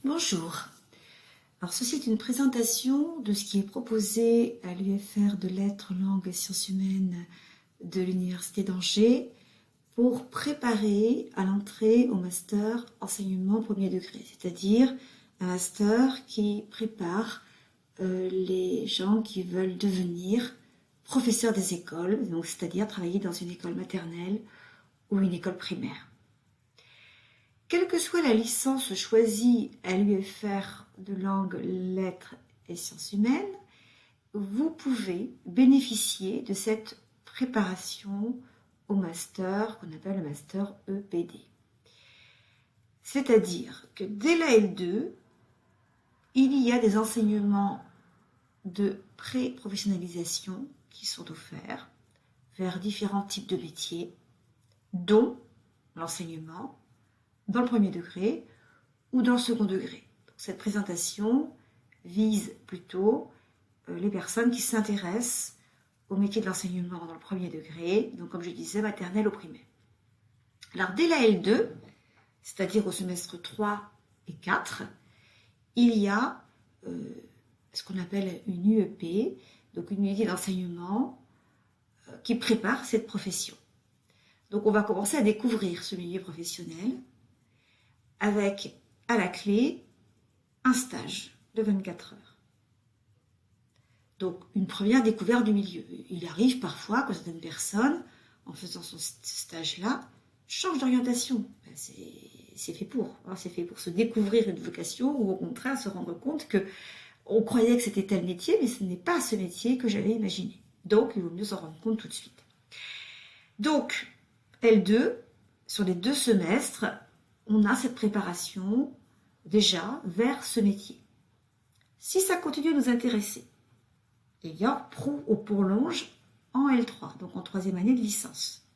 Bonjour. Alors ceci est une présentation de ce qui est proposé à l'UFR de lettres, langues et sciences humaines de l'Université d'Angers pour préparer à l'entrée au master enseignement premier degré, c'est-à-dire un master qui prépare les gens qui veulent devenir professeurs des écoles, donc c'est-à-dire travailler dans une école maternelle ou une école primaire. Quelle que soit la licence choisie à l'UFR de langue, lettres et sciences humaines, vous pouvez bénéficier de cette préparation au master qu'on appelle le master EPD. C'est-à-dire que dès la L2, il y a des enseignements de pré-professionnalisation qui sont offerts vers différents types de métiers, dont l'enseignement dans le premier degré ou dans le second degré. Donc, cette présentation vise plutôt les personnes qui s'intéressent au métier de l'enseignement dans le premier degré, donc comme je disais, maternelle ou primaire. Alors dès la L2, c'est-à-dire au semestre 3 et 4, il y a ce qu'on appelle une UEP, donc une unité d'enseignement qui prépare cette profession. Donc on va commencer à découvrir ce milieu professionnel, avec à la clé un stage de 24 heures. Donc une première découverte du milieu. Il arrive parfois que certaines personnes, en faisant ce stage-là, changent d'orientation. C'est fait pour. C'est fait pour se découvrir une vocation ou au contraire se rendre compte qu'on croyait que c'était tel métier, mais ce n'est pas ce métier que j'avais imaginé. Donc il vaut mieux s'en rendre compte tout de suite. Donc L2, sur les 2 semestres, on a cette préparation déjà vers ce métier. Si ça continue à nous intéresser, il y a on prolonge en L3, donc en 3e année de licence.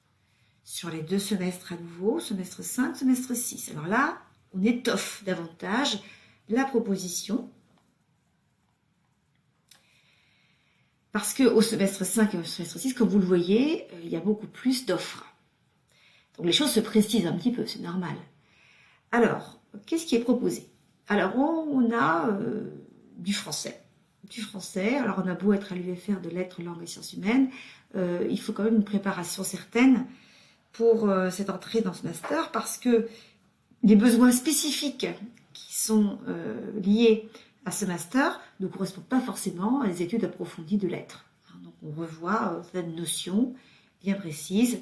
Sur les 2 semestres à nouveau, semestre 5, semestre 6. Alors là, on étoffe davantage la proposition parce qu'au semestre 5 et au semestre 6, comme vous le voyez, il y a beaucoup plus d'offres. Donc les choses se précisent un petit peu, c'est normal. Alors, qu'est-ce qui est proposé? Alors, on a du français. Alors, on a beau être à l'UFR de lettres, langues et sciences humaines, il faut quand même une préparation certaine pour cette entrée dans ce master parce que les besoins spécifiques qui sont liés à ce master ne correspondent pas forcément à des études approfondies de lettres. Donc, on revoit certaines notions bien précises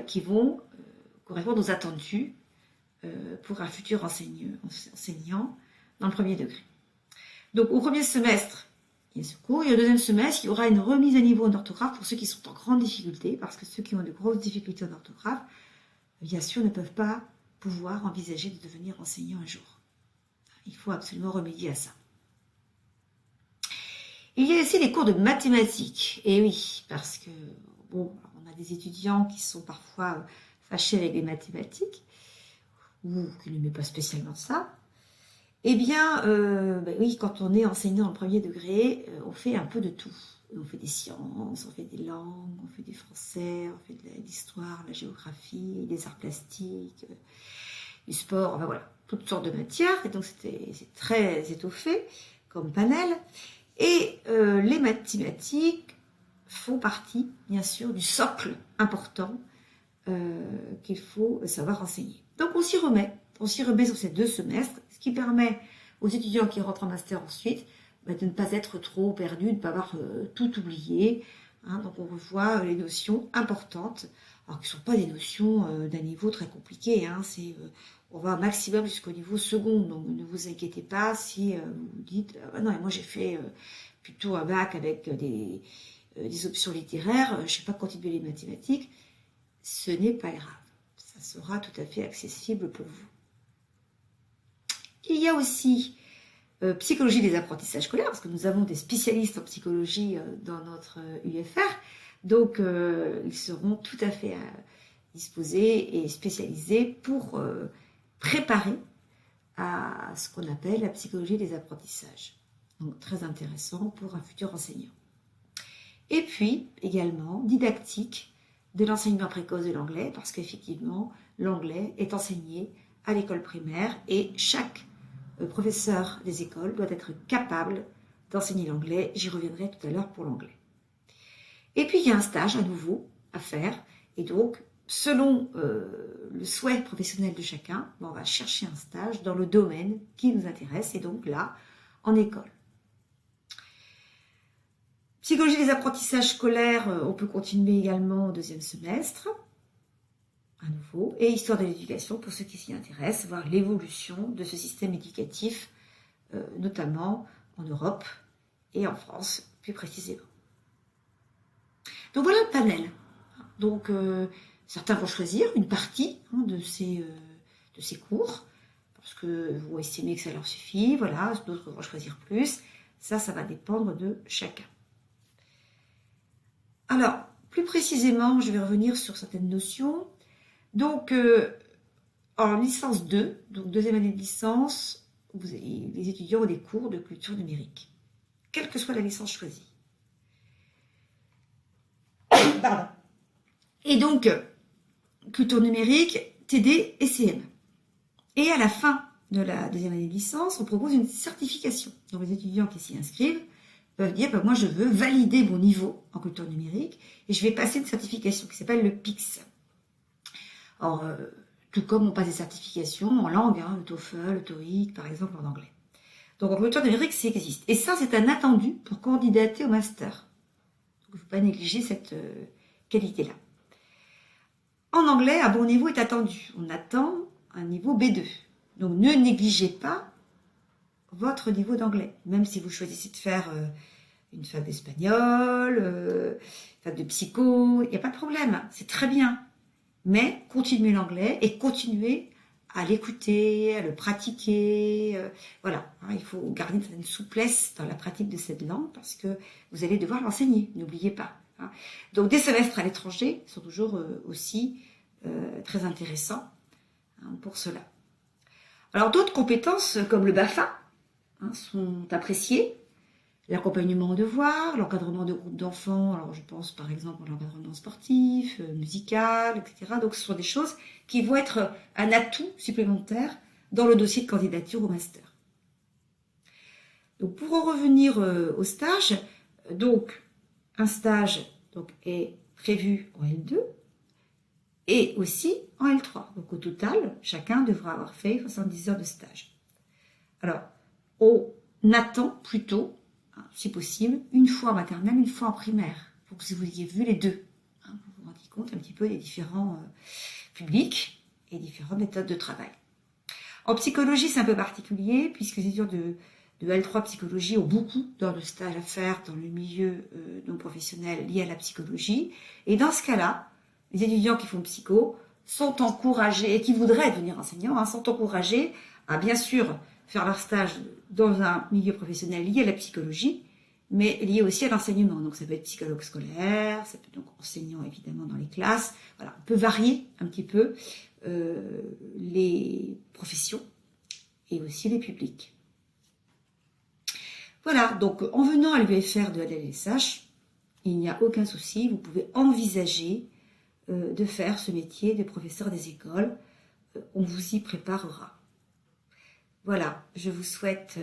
qui vont correspondre aux attendus pour un futur enseignant dans le premier degré. Donc au premier semestre, il y a ce cours, et au deuxième semestre, il y aura une remise à niveau en orthographe pour ceux qui sont en grande difficulté, parce que ceux qui ont de grosses difficultés en orthographe, bien sûr, ne peuvent pas pouvoir envisager de devenir enseignant un jour. Il faut absolument remédier à ça. Il y a aussi des cours de mathématiques, et oui, parce que, bon, on a des étudiants qui sont parfois fâchés avec les mathématiques, ou qui n'aimait pas spécialement ça, eh bien, oui, quand on est enseignant en premier degré, on fait un peu de tout. On fait des sciences, on fait des langues, on fait du français, on fait de l'histoire, la géographie, des arts plastiques, du sport, enfin voilà, toutes sortes de matières. Et donc, c'est très étoffé comme panel. Et les mathématiques font partie, bien sûr, du socle important qu'il faut savoir enseigner. Donc on s'y remet sur ces 2 semestres, ce qui permet aux étudiants qui rentrent en master ensuite de ne pas être trop perdus, de ne pas avoir tout oublié. Donc on revoit les notions importantes, alors qui ne sont pas des notions d'un niveau très compliqué. On va au maximum jusqu'au niveau second, donc ne vous inquiétez pas si vous vous dites non, mais moi j'ai fait plutôt un bac avec des options littéraires, je ne sais pas continuer les mathématiques. Ce n'est pas grave, ça sera tout à fait accessible pour vous. Il y a aussi psychologie des apprentissages scolaires, parce que nous avons des spécialistes en psychologie dans notre UFR, donc ils seront tout à fait disposés et spécialisés pour préparer à ce qu'on appelle la psychologie des apprentissages. Donc très intéressant pour un futur enseignant. Et puis également didactique de l'enseignement précoce de l'anglais, parce qu'effectivement, l'anglais est enseigné à l'école primaire et chaque professeur des écoles doit être capable d'enseigner l'anglais. J'y reviendrai tout à l'heure pour l'anglais. Et puis il y a un stage à nouveau à faire. Et donc, selon le souhait professionnel de chacun, on va chercher un stage dans le domaine qui nous intéresse. Et donc là, en école. Psychologie des apprentissages scolaires, on peut continuer également au deuxième semestre, à nouveau. Et histoire de l'éducation, pour ceux qui s'y intéressent, voir l'évolution de ce système éducatif, notamment en Europe et en France, plus précisément. Donc voilà le panel. Donc certains vont choisir une partie de ces cours, parce que vous estimez que ça leur suffit, voilà, d'autres vont choisir plus. Ça va dépendre de chacun. Alors, plus précisément, je vais revenir sur certaines notions. Donc, en licence 2, donc deuxième année de licence, les étudiants ont des cours de culture numérique, quelle que soit la licence choisie. Pardon. Et donc, culture numérique, TD et CM. Et à la fin de la deuxième année de licence, on propose une certification. Donc, les étudiants qui s'y inscrivent peuvent dire, moi je veux valider mon niveau en culture numérique et je vais passer une certification qui s'appelle le PICS. Or, tout comme on passe des certifications en langue, le TOEFL, le TOEIC par exemple en anglais. Donc en culture numérique, ça existe. Et ça, c'est un attendu pour candidater au master. Donc il ne faut pas négliger cette qualité-là. En anglais, un bon niveau est attendu. On attend un niveau B2. Donc ne négligez pas votre niveau d'anglais. Même si vous choisissez de faire une fac d'espagnol, une fac de psycho, il n'y a pas de problème, c'est très bien. Mais continuez l'anglais et continuez à l'écouter, à le pratiquer. Voilà, il faut garder une certaine souplesse dans la pratique de cette langue parce que vous allez devoir l'enseigner, n'oubliez pas. Donc des semestres à l'étranger sont toujours aussi très intéressants pour cela. Alors d'autres compétences comme le BAFA sont appréciées. L'accompagnement au devoir, l'encadrement de groupes d'enfants, alors je pense par exemple à l'encadrement sportif, musical, etc. Donc ce sont des choses qui vont être un atout supplémentaire dans le dossier de candidature au master. Donc pour en revenir au stage, donc un stage est prévu en L2 et aussi en L3. Donc au total, chacun devra avoir fait 70 heures de stage. Alors, on attend plutôt, si possible, une fois en maternelle, une fois en primaire, pour que vous ayez vu les deux. Vous vous rendez compte un petit peu des différents publics et différentes méthodes de travail. En psychologie, c'est un peu particulier, puisque les étudiants de L3 psychologie ont beaucoup d'heures de stage à faire dans le milieu non professionnel lié à la psychologie. Et dans ce cas-là, les étudiants qui font psycho sont encouragés, et qui voudraient devenir enseignants, sont encouragés à bien sûr faire leur stage dans un milieu professionnel lié à la psychologie, mais lié aussi à l'enseignement. Donc ça peut être psychologue scolaire, ça peut être donc enseignant évidemment dans les classes. Voilà, on peut varier un petit peu les professions et aussi les publics. Voilà, donc en venant à l'UFR de la LSH, il n'y a aucun souci, vous pouvez envisager de faire ce métier de professeur des écoles. On vous y préparera. Voilà, je vous souhaite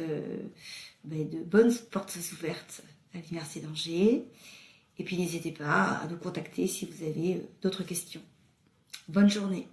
de bonnes portes ouvertes à l'Université d'Angers. Et puis n'hésitez pas à nous contacter si vous avez d'autres questions. Bonne journée.